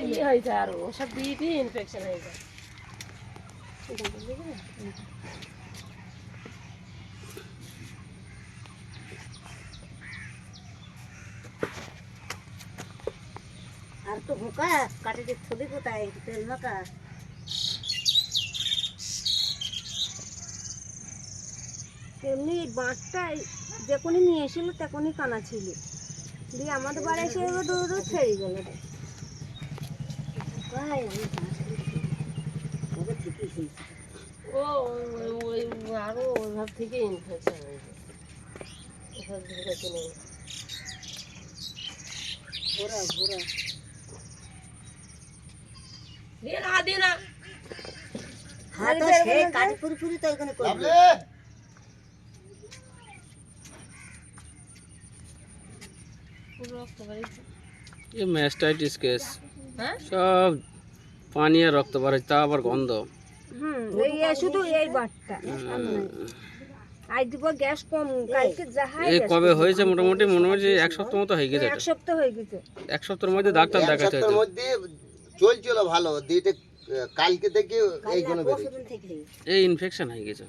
ইয়ে হয়ে যায় আরো ওসব দিয়ে ইনফেকশন হয়ে যায়। আর তো হোকা কাটে যে ছবি কোথায় তেল মাখা এমনি বাঁটটা যখনই নিয়ে এসেছিল তখনই কানা ছিল, দিয়ে আমাদের বাড়ি এসে দৌড় ছেড়ে গেল রে। ও ওই আরো ওইভাব থেকে ইনফেকশন হয়ে যায়। ওসব ঢুকেছে নেই ঘোরা ঘোরা দিয়ে না দিয়ে না হাত সে কাটে পুরোপুরি তো এখানে করবে পুরো রক্ত বেরিয়েছে। ये मैस्टाइटिस केस হ্যাঁ सब पानी আর রক্ত বার হচ্ছে, তা আবার গন্ধ। এই শুধু এই বাটটা আজ দিব গ্যাস কম, কালকে যাহাই এই কবে হয়েছে? মোটামুটি মনে হচ্ছে এক সপ্তাহ মতো হয়ে গেছে। এক সপ্তাহ হয়ে গেছে। এক সপ্তাহের মধ্যে ডাক্তার দেখাতে সপ্তাহের হয়েছে। মধ্যে চলছিল ভালো, দিয়ে কালকে থেকে এইগুলো বেরিয়েছে। থেকে এই ইনফেকশন হয়ে গেছে।